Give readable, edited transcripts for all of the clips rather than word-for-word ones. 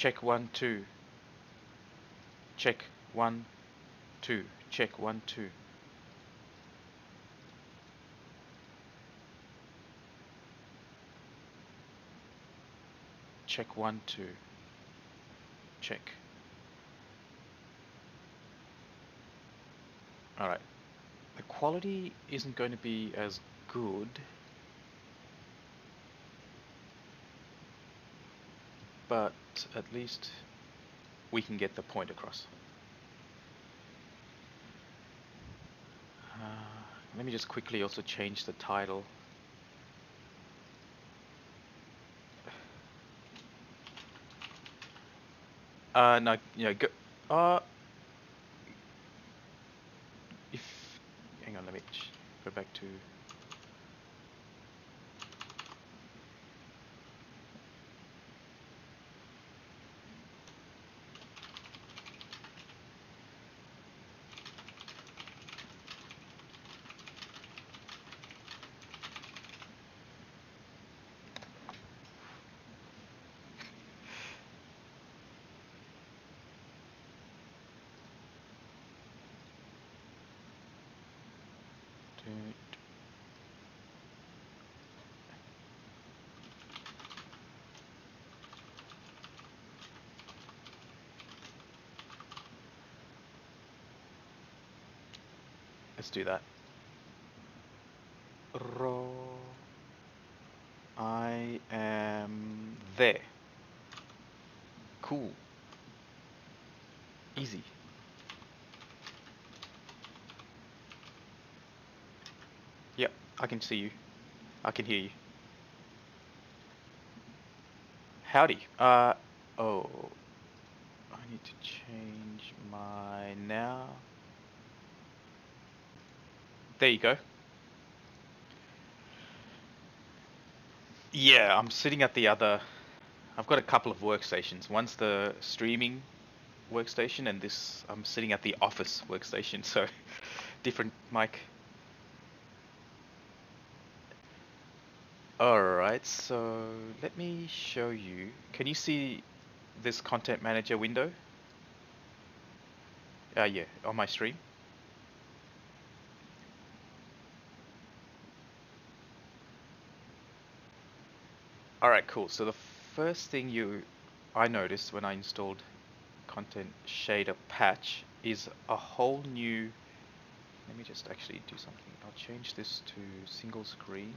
Check 1 2. Check 1 2. Check 1 2. Check 1 2. Check. Alright. The quality isn't going to be as good, but at least we can get the point across. Let me just quickly also change the title. No, go. Hang on, let me go back to. Let's do that. I am there. Cool. Easy. Yep, I can see you. I can hear you. Howdy. Oh. I need to change my now. There you go. Yeah, I'm sitting at the other. I've got a couple of workstations. One's the streaming workstation, and this I'm sitting at the office workstation. So different mic. Alright, so let me show you. Can you see this content manager window? Yeah, on my stream. Alright, cool. So the first thing I noticed when I installed content shader patch is a whole new. Let me just actually do something. I'll change this to single screen.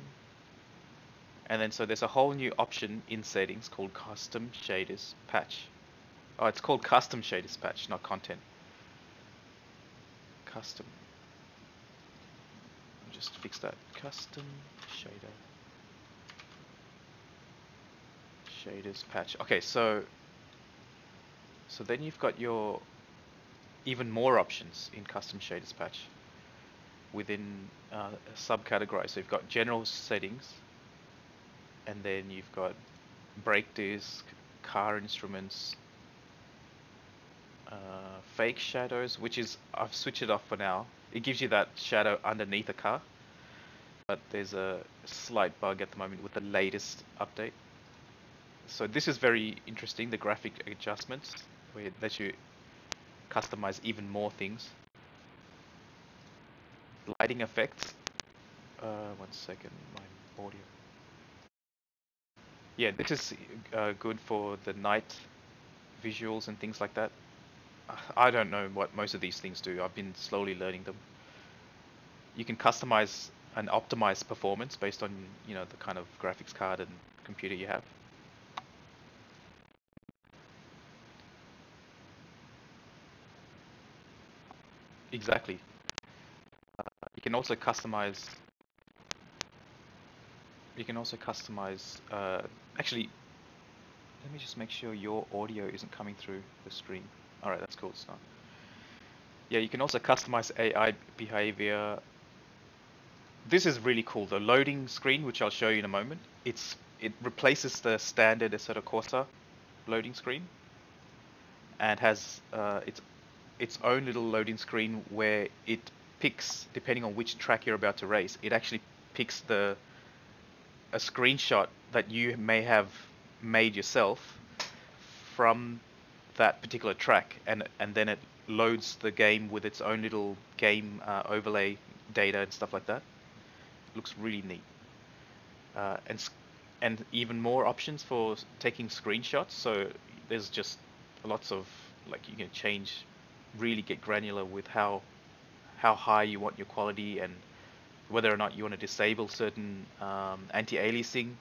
And then so there's a whole new option in settings called custom shaders patch. Oh, it's called custom shaders patch, not content. Custom. I'll just fix that. Custom shaders patch. Okay, so then you've got your even more options in custom shaders patch within subcategories. So you've got general settings, and then you've got brake disc, car instruments, fake shadows, which is, I've switched it off for now. It gives you that shadow underneath a car, but there's a slight bug at the moment with the latest update. So this is very interesting, the graphic adjustments, where it lets you customize even more things. Lighting effects. 1 second, my audio. Yeah, this is good for the night visuals and things like that. I don't know what most of these things do. I've been slowly learning them. You can customize and optimize performance based on, the kind of graphics card and computer you have. Exactly. You can also customize. Actually, let me just make sure your audio isn't coming through the stream. All right, that's cool. It's not. Yeah, you can also customize AI behavior. This is really cool. The loading screen, which I'll show you in a moment, it replaces the standard Assetto Corsa loading screen, and has its own little loading screen where it picks, depending on which track you're about to race, it actually picks a screenshot that you may have made yourself from that particular track, and then it loads the game with its own little game overlay data and stuff like that. Looks really neat. Uh, and s- and even more options for taking screenshots. So there's just lots of, like, you can change, really get granular with how high you want your quality, and whether or not you want to disable certain anti-aliasing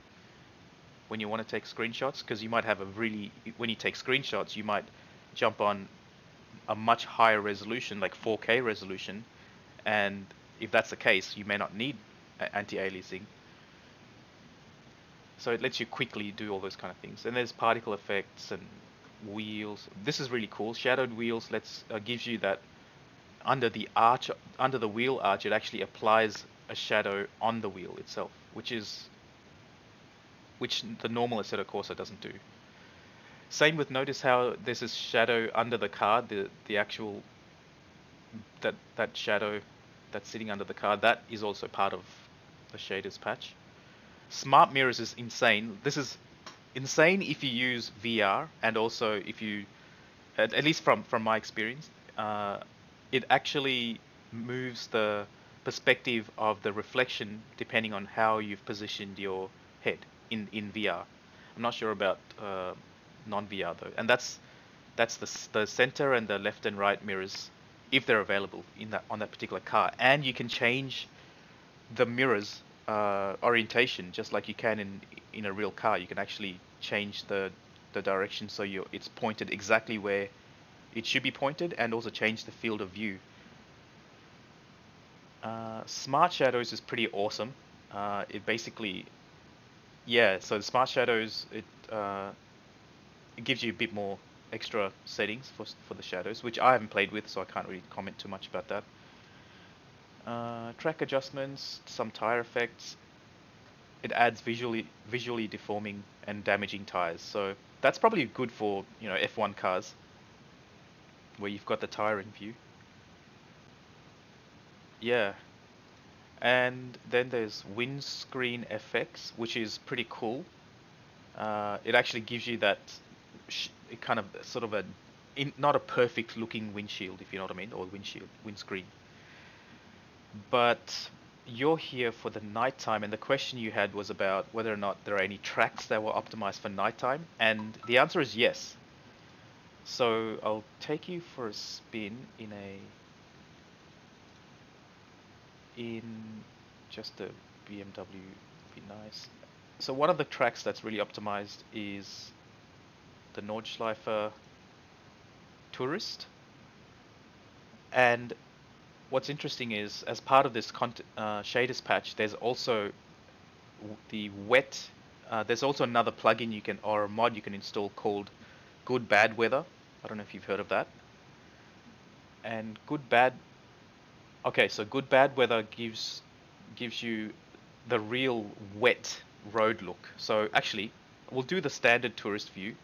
when you want to take screenshots, because you might have a really, when you take screenshots, you might jump on a much higher resolution, like 4K resolution, and if that's the case, you may not need anti-aliasing. So it lets you quickly do all those kind of things. And there's particle effects and wheels. This is really cool. Shadowed wheels gives you that under the arch, under the wheel arch, it actually applies a shadow on the wheel itself, which the normal Assetto Corsa doesn't do. Same with, notice how there's this shadow under the card, the actual that shadow that's sitting under the card, that is also part of the shaders patch. Smart mirrors is insane. This is insane if you use VR, and also if you, at least from my experience, it actually moves the perspective of the reflection depending on how you've positioned your head in VR. I'm not sure about non-VR though, and that's the center and the left and right mirrors, if they're available in that on that particular car, and you can change the mirrors orientation just like you can in a real car. You can actually change the direction so it's pointed exactly where it should be pointed, and also change the field of view. Smart shadows is pretty awesome. It basically, yeah. So the smart shadows, it gives you a bit more extra settings for the shadows, which I haven't played with, so I can't really comment too much about that. Track adjustments, some tire effects. It adds visually deforming and damaging tires. So that's probably good for, F1 cars, where you've got the tire in view. Yeah. And then there's windscreen effects, which is pretty cool. It actually gives you that it kind of sort of not a perfect looking windshield, if you know what I mean, or windscreen. But you're here for the nighttime, and the question you had was about whether or not there are any tracks that were optimized for nighttime, and the answer is yes. So I'll take you for a spin in just a BMW. Be nice. So one of the tracks that's really optimized is the Nordschleifer Tourist, and what's interesting is, as part of this shaders patch, there's also the wet. There's also another plugin or a mod you can install called Good Bad Weather. I don't know if you've heard of that. And okay, so Good Bad Weather gives you the real wet road look. So actually, we'll do the standard tourist view.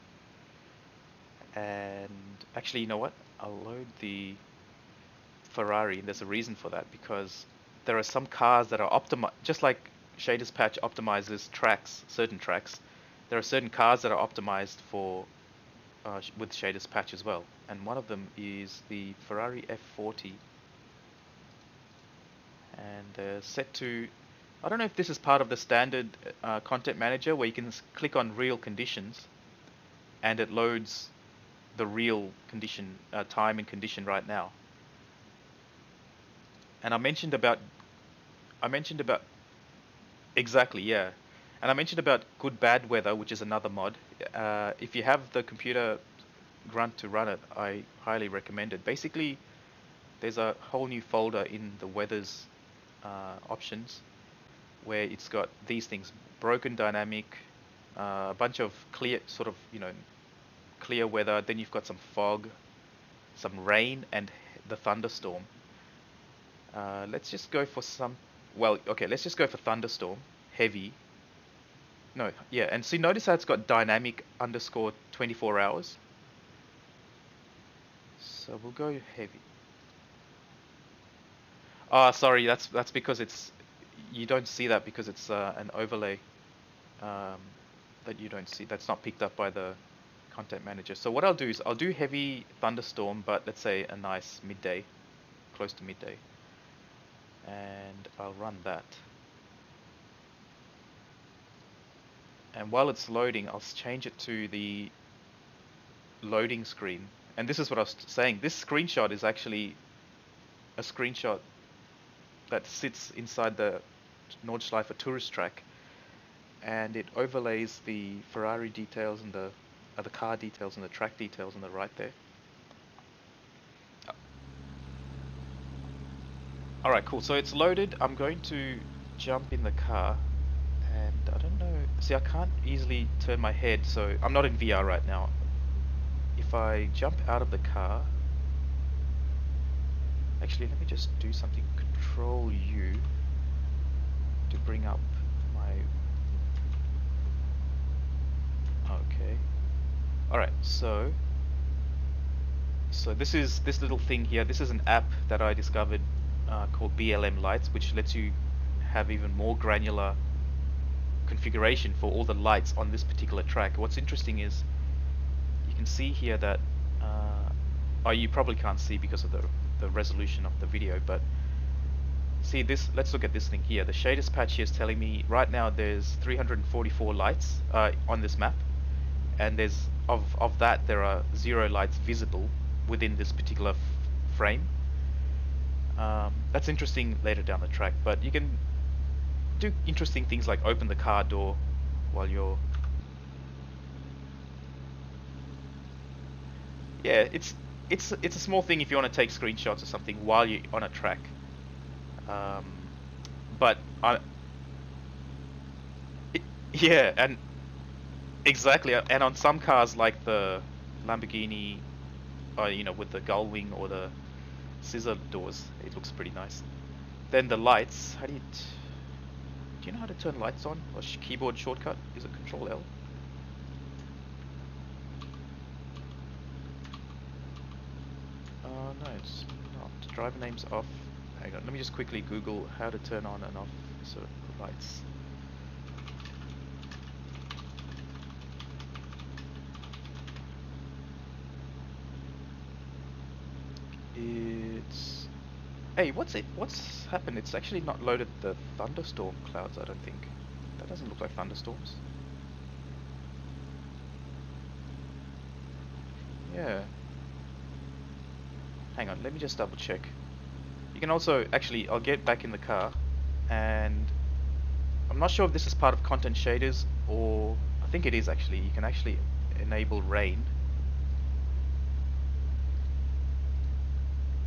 And actually, you know what? I'll load the Ferrari, and there's a reason for that, because there are some cars that are optimized, just like Shaders Patch optimizes certain tracks. There are certain cars that are optimized for with Shaders Patch as well, and one of them is the Ferrari F40, and set to. I don't know if this is part of the standard content manager where you can click on real conditions, and it loads the real condition, time and condition right now. And I mentioned about exactly, yeah. And I mentioned about Good Bad Weather, which is another mod. If you have the computer grunt to run it, I highly recommend it. Basically, there's a whole new folder in the weather's options where it's got these things: broken dynamic, a bunch of clear, sort of, clear weather. Then you've got some fog, some rain, and the thunderstorm. Let's just go for some. Well, okay, let's just go for thunderstorm, heavy. No, yeah, and see, notice how it's got dynamic underscore 24 hours. So we'll go heavy. Ah, sorry, that's because you don't see that because it's an overlay um, that you don't see. That's not picked up by the content manager. So what I'll do is I'll do heavy thunderstorm, but let's say a nice midday, close to midday, and I'll run that. And while it's loading, I'll change it to the loading screen. And this is what I was saying. This screenshot is actually a screenshot that sits inside the Nordschleife tourist track, and it overlays the Ferrari details and the car details and the track details on the right there. Alright, cool. So it's loaded. I'm going to jump in the car, and I don't know. See, I can't easily turn my head, so I'm not in VR right now. If I jump out of the car, actually, let me just do something. Control U to bring up my. Okay. Alright, so this is this little thing here. This is an app that I discovered called BLM Lights, which lets you have even more granular configuration for all the lights on this particular track. What's interesting is you can see here that oh, you probably can't see because of the resolution of the video, but see this. Let's look at this thing here. The shaders patch here is telling me right now there's 344 lights on this map, and there's of that there are 0 lights visible within this particular frame. That's interesting later down the track, but you can do interesting things like open the car door while you're. Yeah, it's a small thing if you want to take screenshots or something while you're on a track. But yeah, and exactly, and on some cars like the Lamborghini, you know, with the gull wing or the scissor doors, it looks pretty nice. Then the lights, do you know how to turn lights on? Or keyboard shortcut? Is it Control L? No, it's not. Driver name's off. Hang on, let me just quickly Google how to turn on and off sort of lights. It's... Hey, what's happened? It's actually not loaded the thunderstorm clouds, I don't think. That doesn't look like thunderstorms. Yeah. Hang on, let me just double check. You can also, actually, I'll get back in the car, and I'm not sure if this is part of content shaders, or I think it is actually. You can actually enable rain.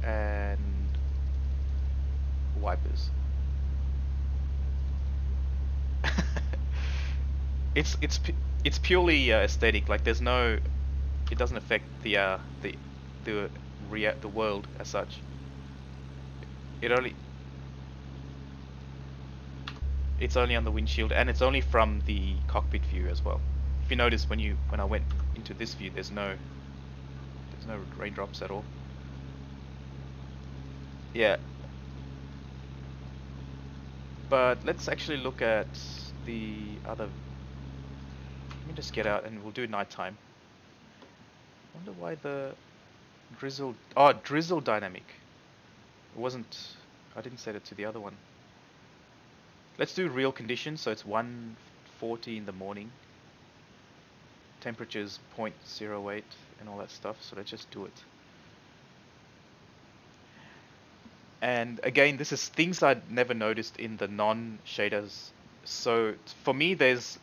And wipers. It's purely aesthetic. Like there's no, it doesn't affect the world as such. It's only on the windshield, and it's only from the cockpit view as well. If you notice when I went into this view, there's no raindrops at all. Yeah. But let's actually look at the other. Let me just get out and we'll do nighttime. Wonder why the drizzle. Oh, drizzle dynamic. It wasn't. I didn't set it to the other one. Let's do real conditions. So it's 1:40 in the morning. Temperatures 0.08 and all that stuff. So let's just do it. And again, this is things I'd never noticed in the non-shaders. So for me, there's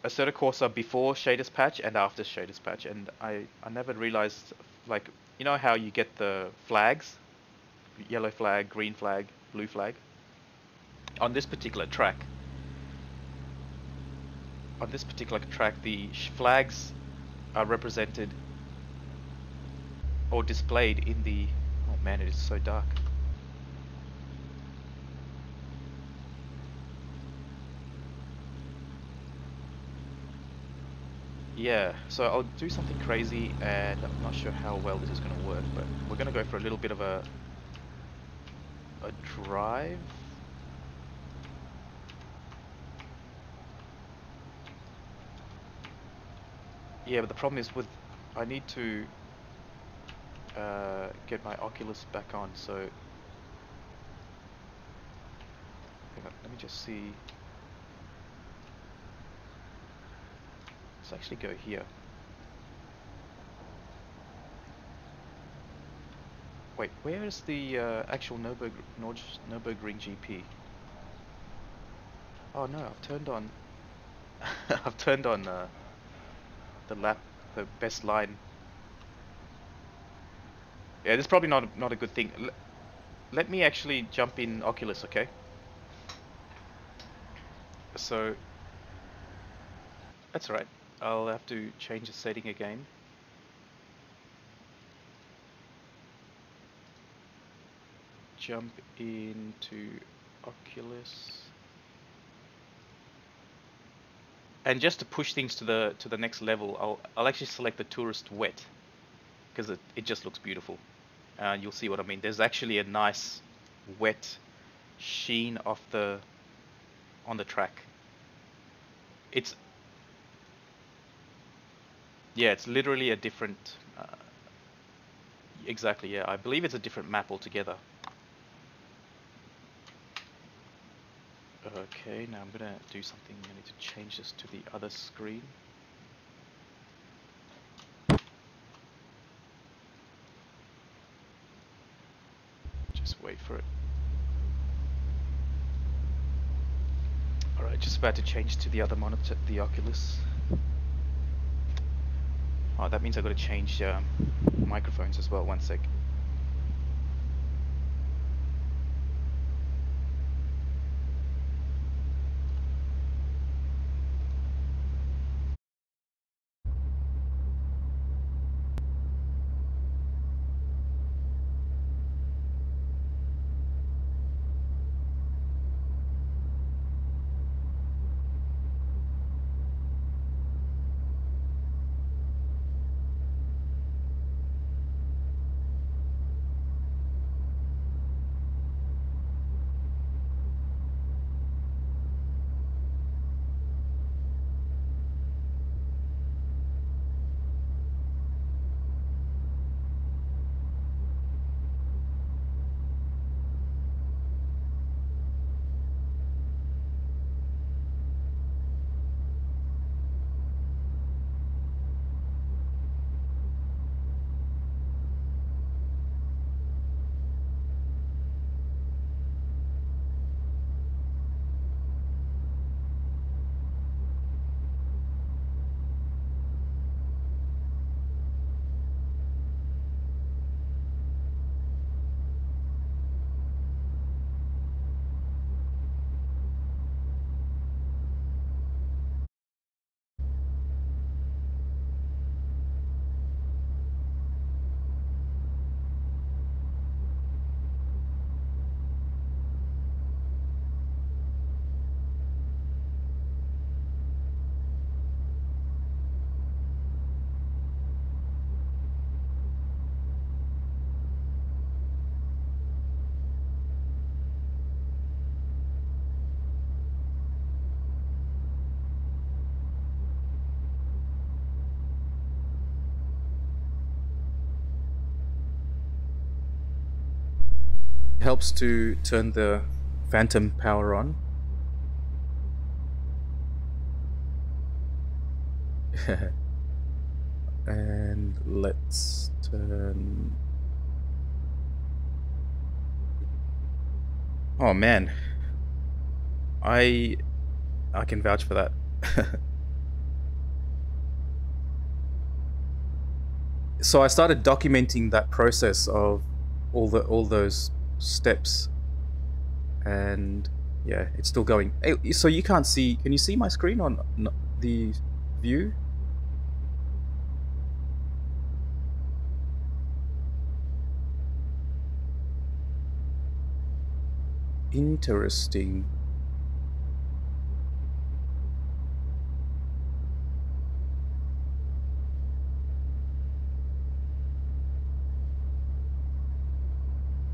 Assetto Corsa before shaders patch and after shaders patch, and I never realized, like, you know how you get the flags, yellow flag, green flag, blue flag. On this particular track, the flags are represented or displayed in the. Oh man, it is so dark. Yeah, so I'll do something crazy, and I'm not sure how well this is going to work, but we're going to go for a little bit of a drive. Yeah, but the problem is with I need to get my Oculus back on, so hang on, let me just see. Let's actually go here. Wait, where is the actual Nürburgring GP? Oh no, I've turned on I've turned on the best line. Yeah, this is probably not a good thing. Let me actually jump in Oculus, okay? So that's alright. I'll have to change the setting again. Jump into Oculus. And just to push things to the next level, I'll actually select the tourist wet because it just looks beautiful. You'll see what I mean. There's actually a nice wet sheen on the track. It's yeah, it's literally a different. Exactly, yeah. I believe it's a different map altogether. Okay, now I'm gonna do something. I need to change this to the other screen. Just wait for it. Alright, just about to change to the other monitor, the Oculus. Oh, that means I've got to change microphones as well. One sec. Helps to turn the phantom power on. And let's turn. Oh man, I can vouch for that. So I started documenting that process of all those steps, and yeah, it's still going. Hey, so you can't see? Can you see my screen on the view? Interesting.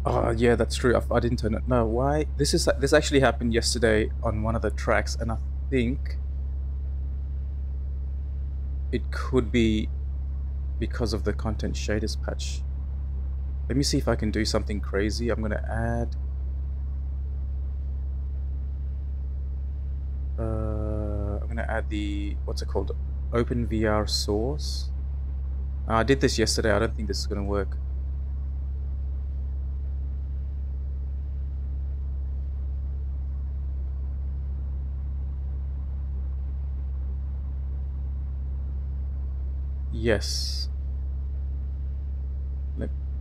Oh yeah, that's true. I didn't turn it. No, why? This actually happened yesterday on one of the tracks, and I think it could be because of the content shaders patch. Let me see if I can do something crazy. I'm gonna add the, what's it called, OpenVR source. I did this yesterday. I don't think this is gonna work. Yes.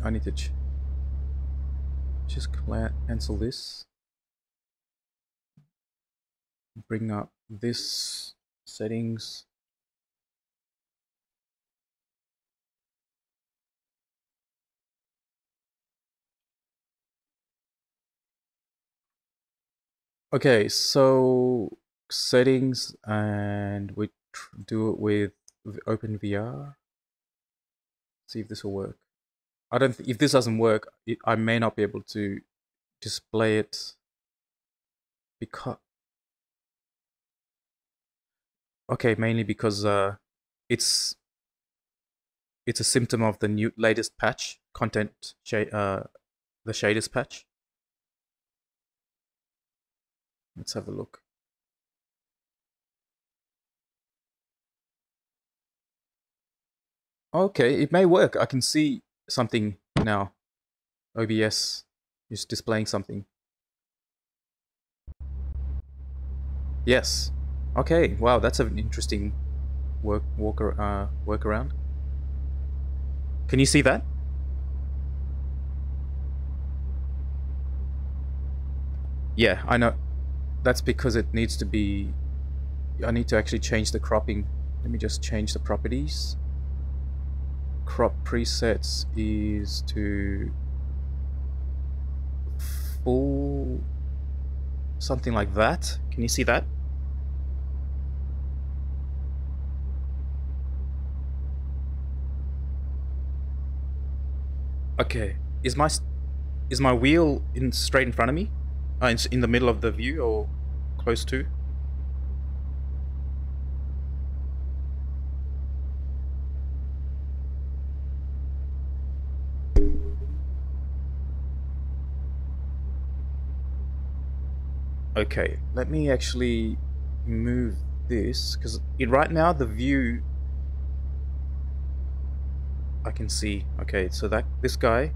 I need to just cancel this. Bring up this settings. Okay, so settings, and we do it with OpenVR. See if this will work. I don't. If this doesn't work, I may not be able to display it because. Okay, mainly because it's a symptom of the latest patch, content the shaders patch. Let's have a look. Okay, it may work. I can see something now. OBS is displaying something. Yes. Okay. Wow, that's an interesting workaround. Can you see that? Yeah, I know. That's because it needs to be. I need to actually change the cropping. Let me just change the properties. Crop presets is to full, something like that. Can you see that? Okay. Is my wheel straight in front of me? In the middle of the view or close to? Okay, let me actually move this, because right now the view I can see. Okay, so this guy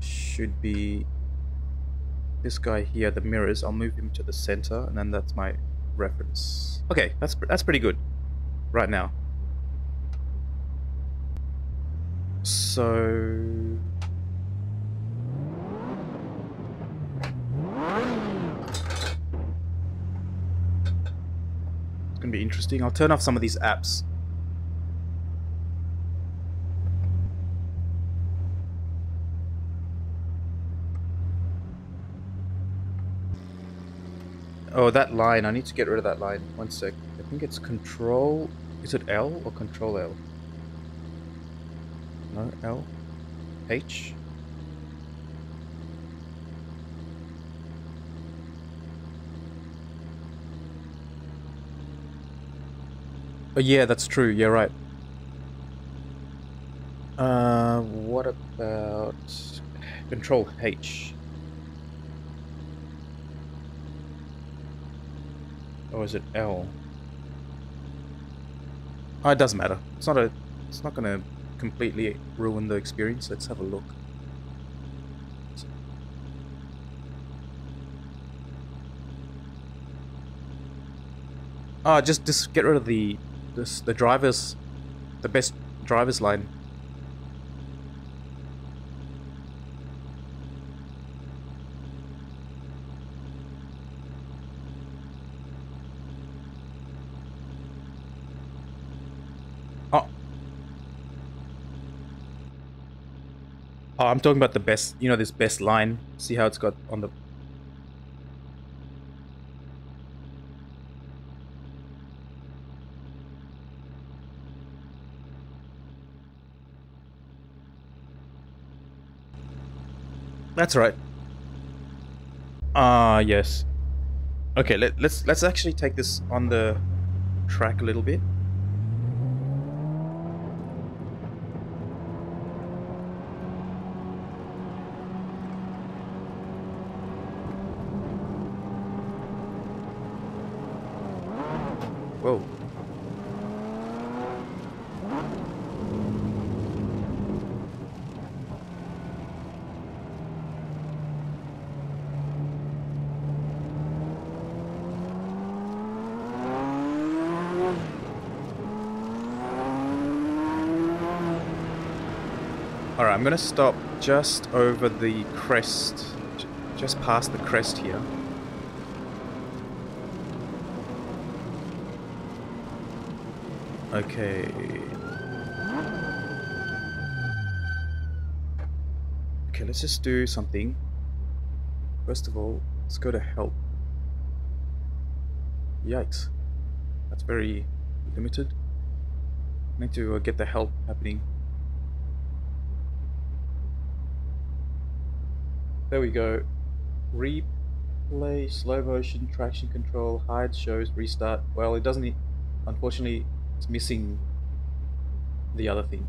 should be this guy here, the mirrors. I'll move him to the center, and then that's my reference. Okay, that's pretty good right now. So it's gonna be interesting. I'll turn off some of these apps. Oh, that line. I need to get rid of that line. One sec. I think it's Control. Is it L or Control L? No, L. H. Oh, yeah, that's true. Yeah, right. What about Control H? Or is it L? Oh, it doesn't matter. It's not gonna completely ruin the experience. Let's have a look. Ah, just get rid of the best driver's line. Oh, I'm talking about the best, you know, this best line. See how it's got on the... That's right. Ah, yes. Okay, let's actually take this on the track a little bit. Whoa. Alright, I'm gonna stop just over the crest, just past the crest here. Okay. Okay, let's just do something. First of all, let's go to help. Yikes. That's very limited. Need to get the help happening. There we go. Replay, slow motion, traction control, hide, shows, restart. Well, it doesn't. Unfortunately, it's missing the other thing.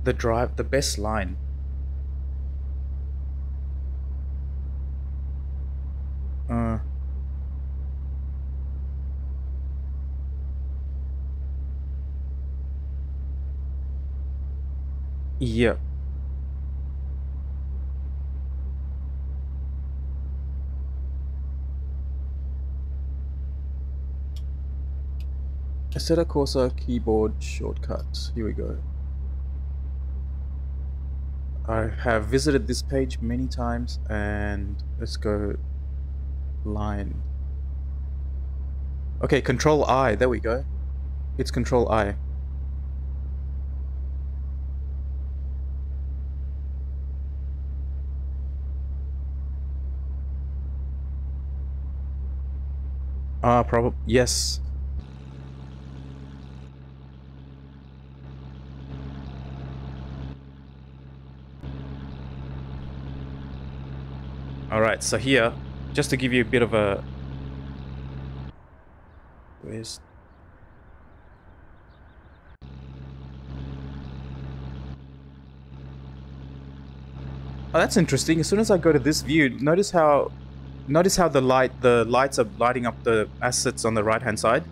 The best line. Yeah. Assetto Corsa keyboard shortcuts. Here we go. I have visited this page many times, and let's go line. Okay, Control I. There we go. It's Control I. Probably yes. Alright, so here, just to give you a bit of a... Where's... Oh, that's interesting. As soon as I go to this view, notice how the lights are lighting up the assets on the right-hand side.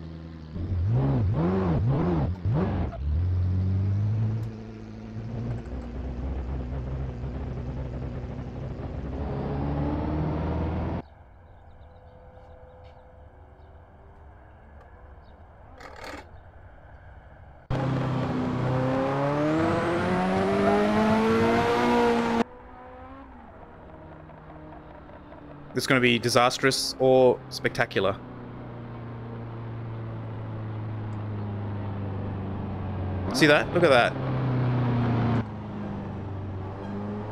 It's going to be disastrous or spectacular. See that? Look at that.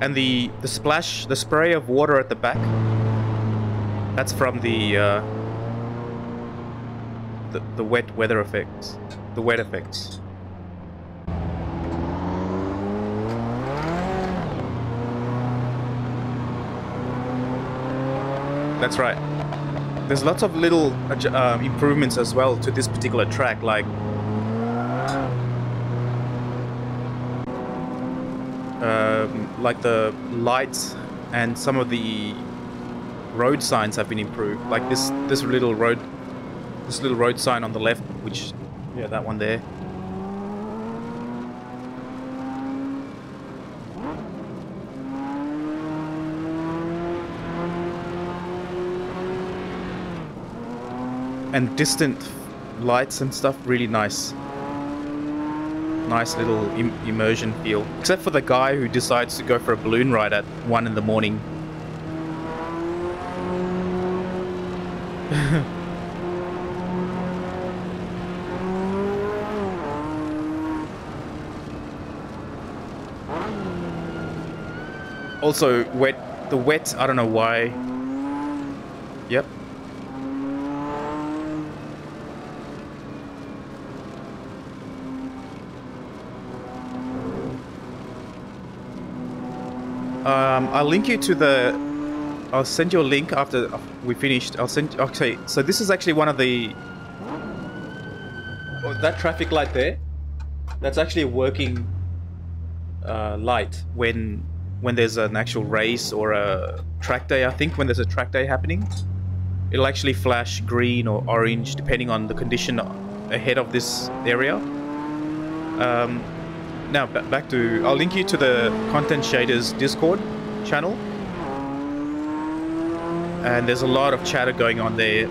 And the splash, the spray of water at the back, that's from the wet weather effects. The wet effects. That's right. There's lots of little improvements as well to this particular track, like the lights and some of the road signs have been improved. Like this little road sign on the left, which, yeah, that one there. And distant lights and stuff, really nice. Nice little immersion feel. Except for the guy who decides to go for a balloon ride at 1 in the morning. Also, the wet, I don't know why. Yep. I'll link you to the... I'll send you a link after we finished. I'll send... Okay, so this is actually one of the... Oh, that traffic light there, that's actually a working light when there's an actual race or a track day, I think, when there's a track day happening. It'll actually flash green or orange depending on the condition ahead of this area. Now back to, I'll link you to the Content Shaders Discord channel, and there's a lot of chatter going on there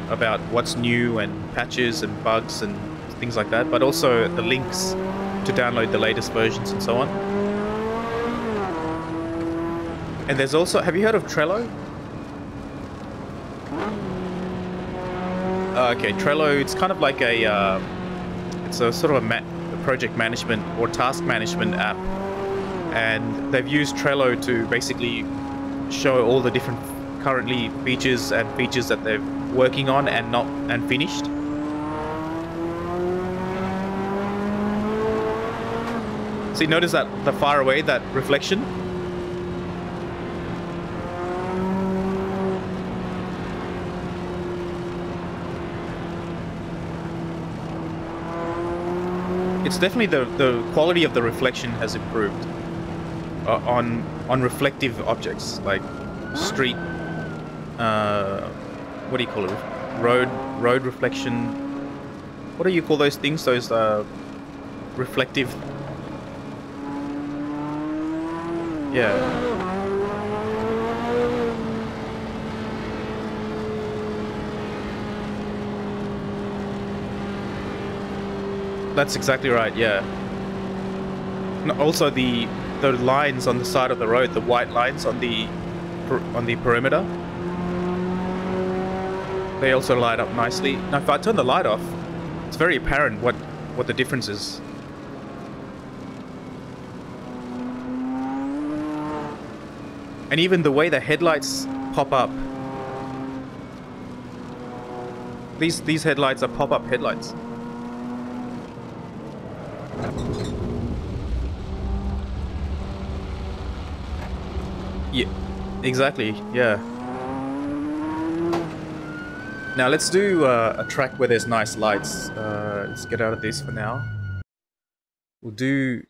about what's new and patches and bugs and things like that, but also the links to download the latest versions and so on. And there's also, have you heard of Trello? Okay, Trello, it's kind of like a, it's a sort of a project management or task management app. And they've used Trello to basically show all the different currently features and features that they're working on and finished. See, notice that the far away, that reflection? It's definitely the quality of the reflection has improved on reflective objects like street, what do you call it? Road reflection. What do you call those things? Those reflective. Yeah. That's exactly right, yeah. And also the lines on the side of the road, the white lines on the perimeter, they also light up nicely. Now if I turn the light off, it's very apparent what the difference is. And even the way the headlights pop up. These headlights are pop-up headlights. Yeah, exactly, yeah. Now let's do a track where there's nice lights. Let's get out of this for now. We'll do...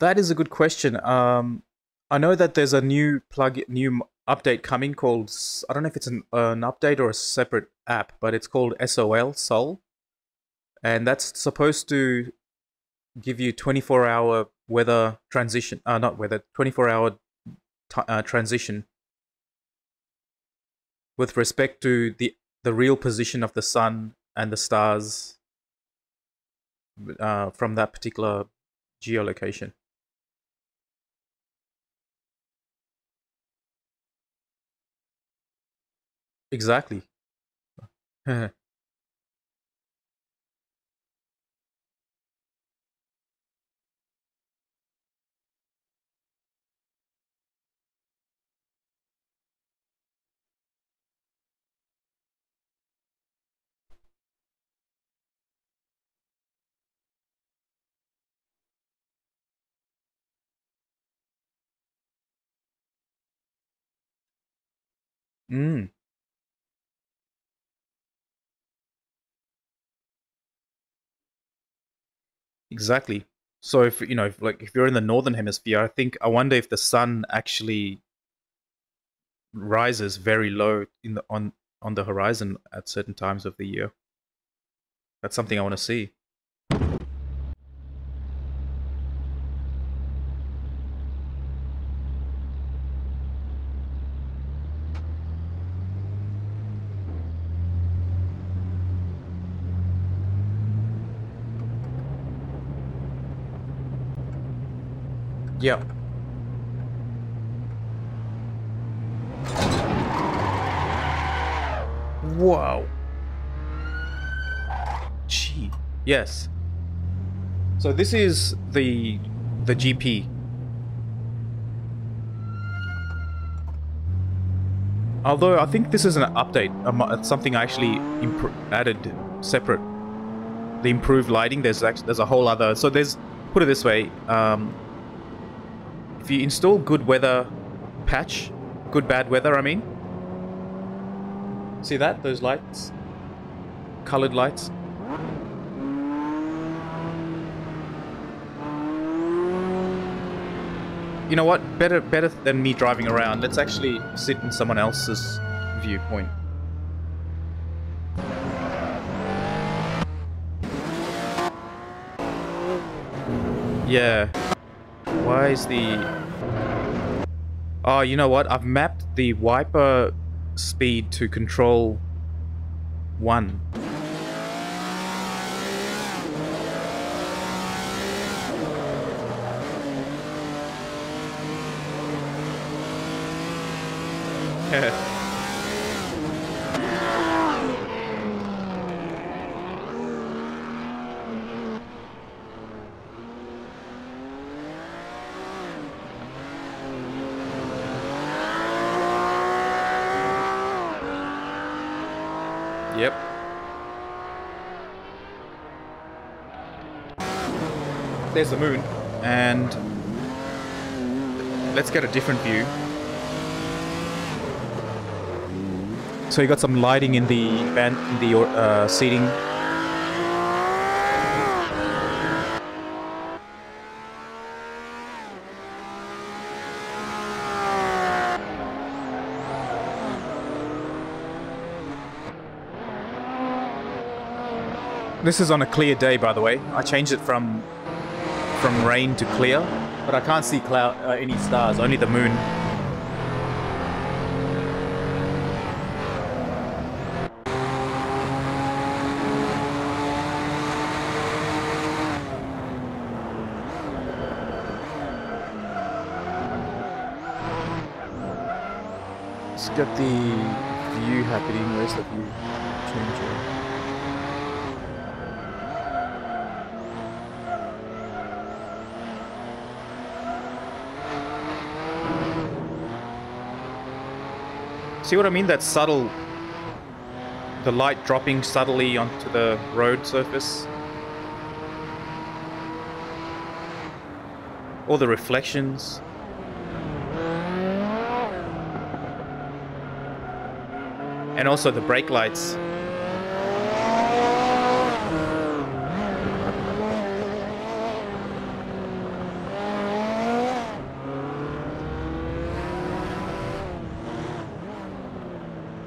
That is a good question. I know that there's a new update coming called, I don't know if it's an update or a separate app, but it's called Sol. And that's supposed to give you 24-hour weather transition, not weather, 24-hour transition with respect to the real position of the sun and the stars from that particular geolocation. Exactly. Mm, exactly. So if you know, if you're in the northern hemisphere, I wonder if the sun actually rises very low on the horizon at certain times of the year. That's something I want to see. Yeah. Wow. Gee. Yes. So this is the GP. Although I think this is an update, it's something I actually added separate. The improved lighting. There's a whole other. So put it this way. If you install good weather patch, good bad weather, I mean. See that? Those lights? Colored lights? You know what? Better than me driving around. Let's actually sit in someone else's viewpoint. Yeah. Why is the... Oh, you know what? I've mapped the wiper speed to control 1. Yep. There's the moon, and let's get a different view. So you got some lighting in the seating. This is on a clear day, by the way. I changed it from rain to clear, but I can't see any stars, only the moon. Let's get the view happening. Where's the view changer? See what I mean? That subtle... the light dropping subtly onto the road surface. All the reflections. And also the brake lights.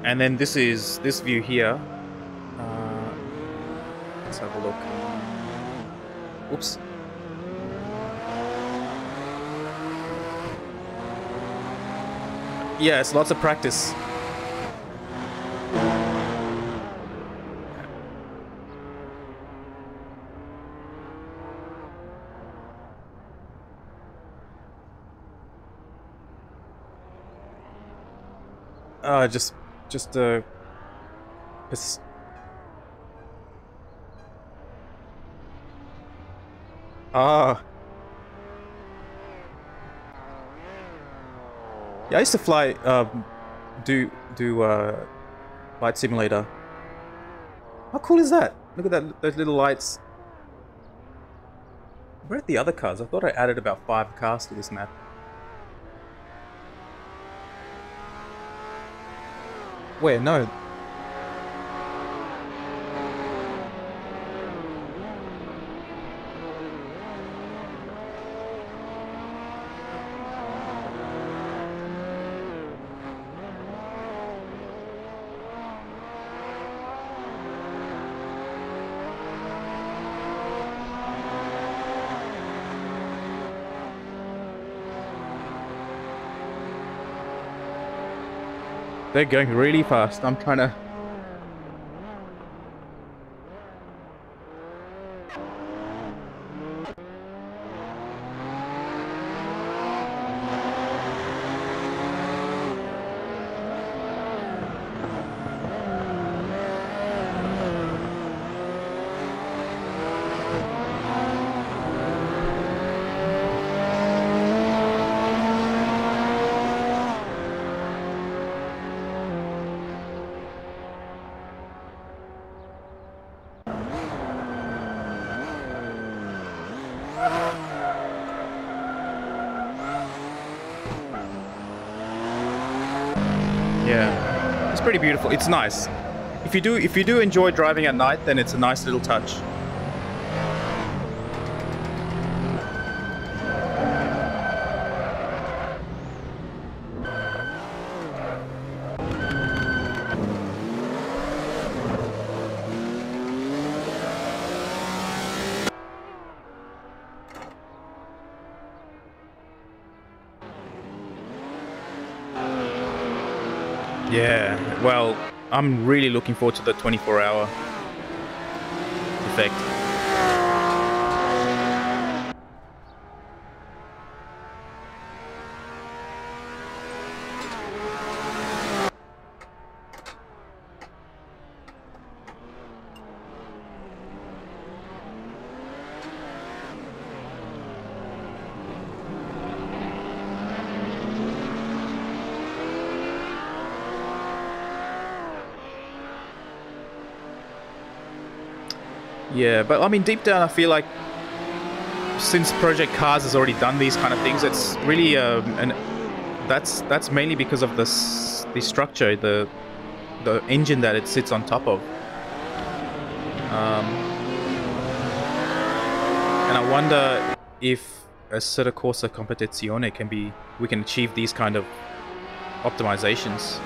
And then this is this view here. Let's have a look. Oops. Yeah, it's lots of practice. Just yeah, I used to fly, do Flight Simulator. How cool is that? Look at those little lights. Where are the other cars? I thought I added about 5 cars to this map. Where? No. They're going really fast. I'm trying to... Yeah, it's pretty beautiful. It's nice. if you do enjoy driving at night, then it's a nice little touch. Yeah, well, I'm really looking forward to the 24-hour effect. Yeah, but I mean, deep down, I feel like since Project Cars has already done these kind of things, it's really and that's mainly because of the structure, the engine that it sits on top of. And I wonder if Assetto Corsa Competizione we can achieve these kind of optimizations.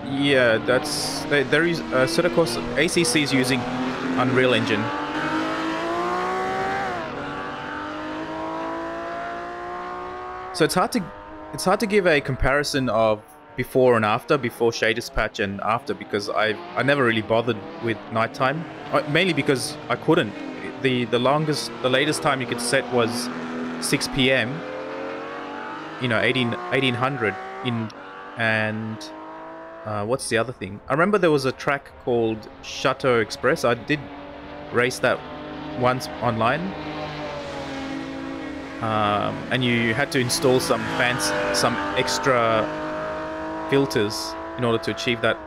Yeah, there is Assetto Corsa ACC is using Unreal Engine. So it's hard to give a comparison of before and after, before shaders patch and after, because I never really bothered with nighttime, mainly because I couldn't. The latest time you could set was 6 p.m. You know, 1800 in, and what's the other thing? I remember there was a track called Chateau Express. I did race that once online. And you had to install some extra filters in order to achieve that.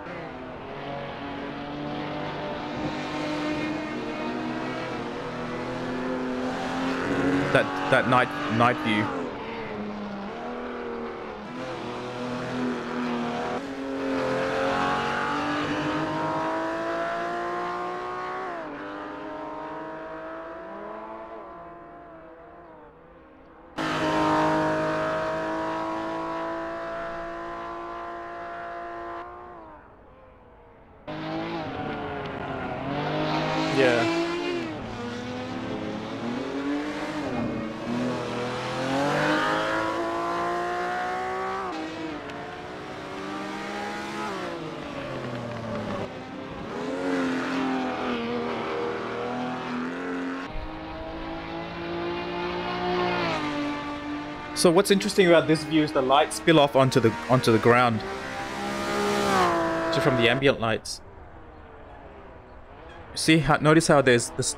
That night view. Yeah. So what's interesting about this view is the lights spill off onto the ground, just from the ambient lights. See how? Notice how there's this.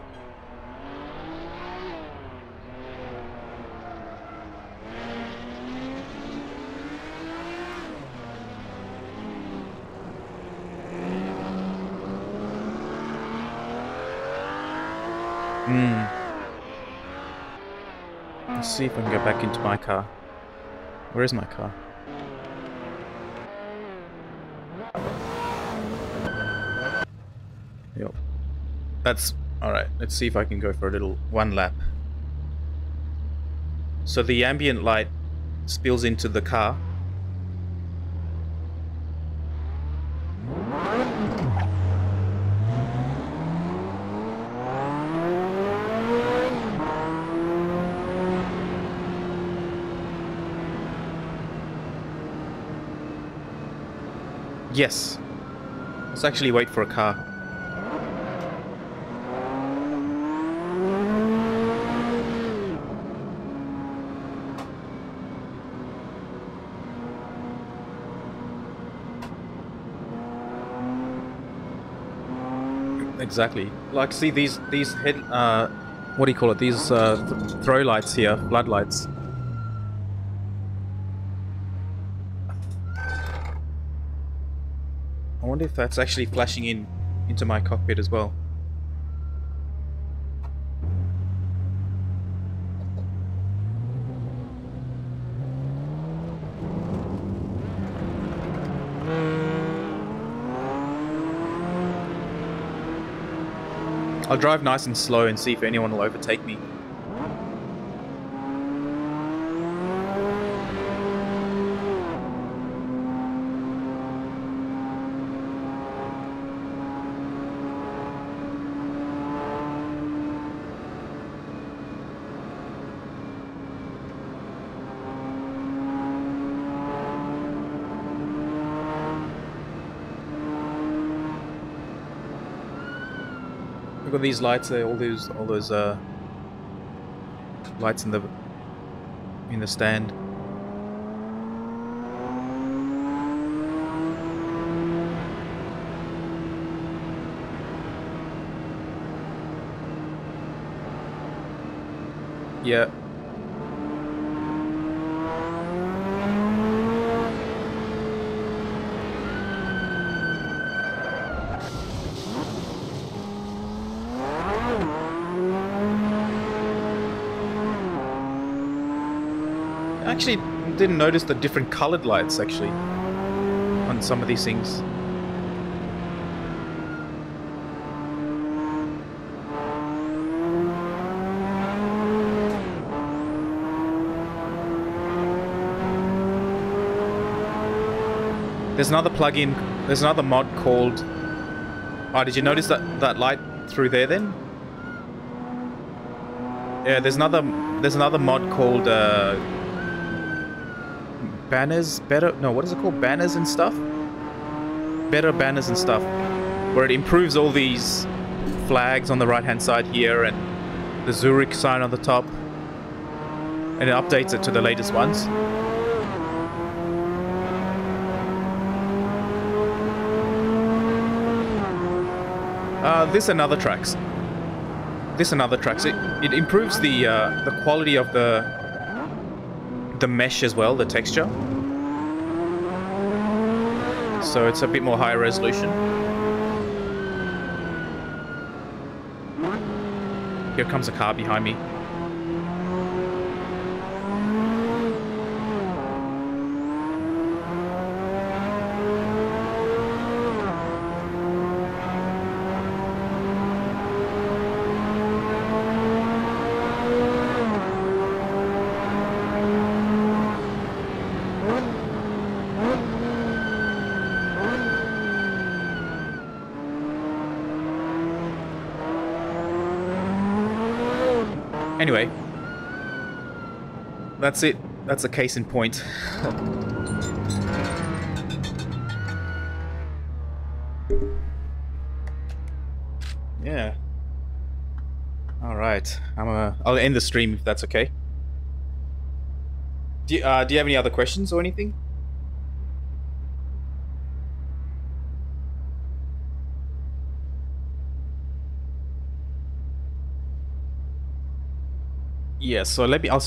Let's see if I can get back into my car. Where is my car? Yep. That's alright. Let's see if I can go for a little one lap. So the ambient light spills into the car. Yes. Let's actually wait for a car. Exactly. Like, see these head what do you call it? These throw lights here, floodlights. I wonder if that's actually flashing into my cockpit as well. I'll drive nice and slow and see if anyone will overtake me. Look at these lights there, all those lights in the stand. Yeah. I actually didn't notice the different colored lights actually on some of these things. There's another plugin, there's another mod called... Oh, did you notice that light through there then? Yeah, there's another mod called banners, better, no, what is it called? Banners and stuff? Better banners and stuff. Where it improves all these flags on the right hand side here and the Zurich sign on the top. And it updates it to the latest ones. This and other tracks. It improves the quality of the mesh as well, the texture. So it's a bit more higher resolution. Here comes a car behind me. Anyway, that's it. That's a case in point. Yeah. All right. I'll end the stream if that's okay. Do you have any other questions or anything? Yeah. So I'll